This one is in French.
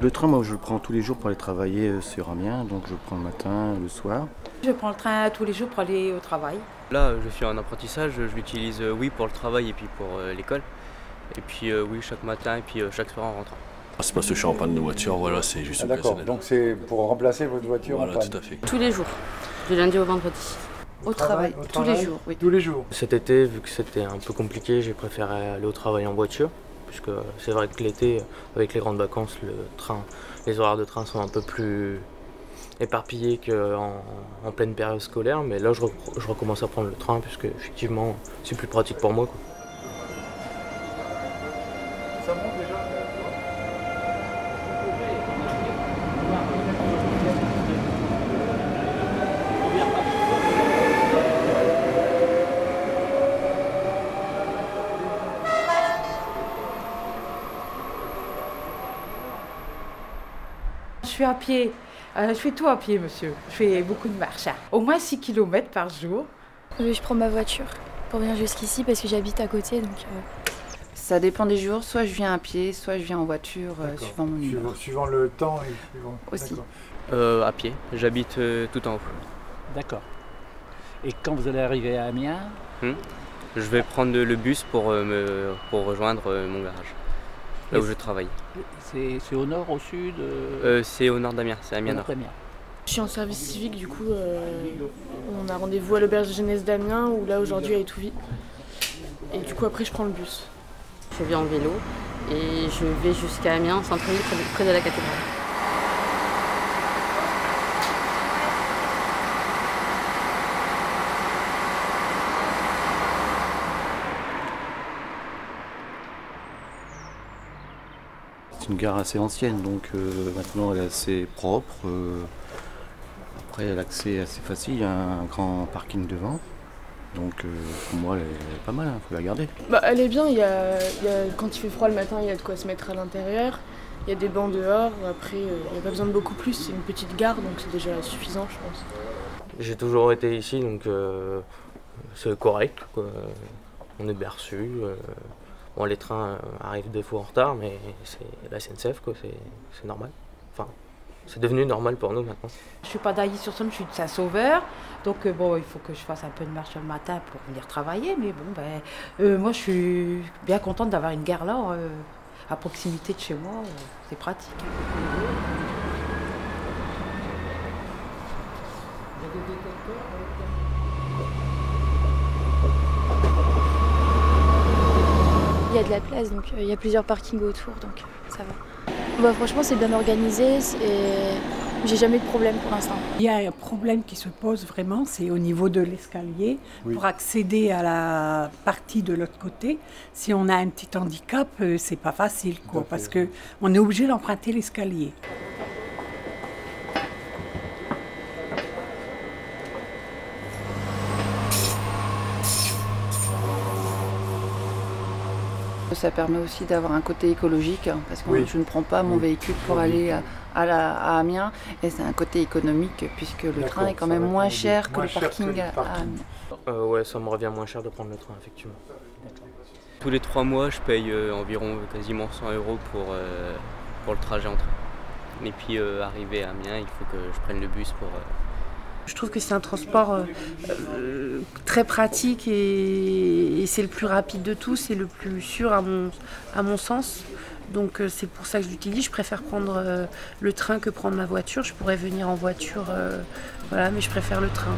Le train, moi, je le prends tous les jours pour aller travailler sur Amiens, donc je le prends le matin, le soir. Je prends le train tous les jours pour aller au travail. Là, je fais un apprentissage, je l'utilise oui pour le travail et puis pour l'école. Et puis oui, chaque matin et puis chaque soir en rentrant. C'est parce que je suis en panne de voiture, voilà, c'est juste occasionnel. Donc c'est pour remplacer votre voiture Voilà, en panne. tout à fait. Tous les jours, du lundi au vendredi. Au travail, tous les jours, oui. Tous les jours. Cet été, vu que c'était un peu compliqué, j'ai préféré aller au travail en voiture. Puisque c'est vrai que l'été, avec les grandes vacances, les horaires de train sont un peu plus éparpillés qu'en pleine période scolaire. Mais là, je recommence à prendre le train, puisque effectivement, c'est plus pratique pour moi, quoi. Ça monte déjà. Je suis à pied. Je fais tout à pied, monsieur. Je fais beaucoup de marche. Au moins 6 km par jour. Je prends ma voiture pour venir jusqu'ici parce que j'habite à côté. Donc, Ça dépend des jours, soit je viens à pied, soit je viens en voiture, suivant mon humeur. Suivant le temps et suivant... Aussi. À pied, j'habite tout en haut. D'accord. Et quand vous allez arriver à Amiens, Je vais prendre le bus pour rejoindre mon garage, là où je travaille. c'est au nord, au sud C'est au nord d'Amiens, c'est Amiens Nord. Je suis en service civique, du coup, on a rendez-vous à l'auberge de jeunesse d'Amiens, où là aujourd'hui elle est tout vide. Et du coup après je prends le bus. Je viens en vélo et je vais jusqu'à Amiens, centre-ville, près de la cathédrale. C'est une gare assez ancienne, donc maintenant elle est assez propre. Après, l'accès est assez facile, il y a un grand parking devant. Donc pour moi, elle est pas mal, il faut la garder. Elle est bien, quand il fait froid le matin, il y a de quoi se mettre à l'intérieur. Il y a des bancs dehors, après il n'y a pas besoin de beaucoup plus, c'est une petite gare, donc c'est déjà suffisant, je pense. J'ai toujours été ici, donc c'est correct, quoi. On est berçu. Bon, les trains arrivent des fois en retard, mais c'est la SNCF, quoi, c'est normal. Enfin, c'est devenu normal pour nous maintenant. Je suis pas d'Ailly-sur-Saône, je suis de Saint-Sauveur. Donc bon, il faut que je fasse un peu de marche le matin pour venir travailler. Mais bon, moi je suis bien contente d'avoir une gare là, à proximité de chez moi. C'est pratique. il y a de la place, donc il y a plusieurs parkings autour, donc ça va. Franchement, c'est bien organisé et j'ai jamais eu de problème pour l'instant. Il y a un problème qui se pose vraiment, c'est au niveau de l'escalier. Oui. Pour accéder à la partie de l'autre côté, si on a un petit handicap, c'est pas facile, quoi, parce qu'on est obligé d'emprunter l'escalier. Ça permet aussi d'avoir un côté écologique, parce que je ne prends pas mon véhicule pour aller à Amiens, et c'est un côté économique, puisque le train est quand même moins cher que le parking à Amiens. Ouais, ça me revient moins cher de prendre le train, effectivement. Tous les 3 mois, je paye environ quasiment 100 € pour le trajet en train. Et puis arrivé à Amiens, il faut que je prenne le bus pour... Je trouve que c'est un transport très pratique et c'est le plus rapide de tous, c'est le plus sûr à mon sens. Donc c'est pour ça que je l'utilise. Je préfère prendre le train que prendre ma voiture. Je pourrais venir en voiture, mais je préfère le train.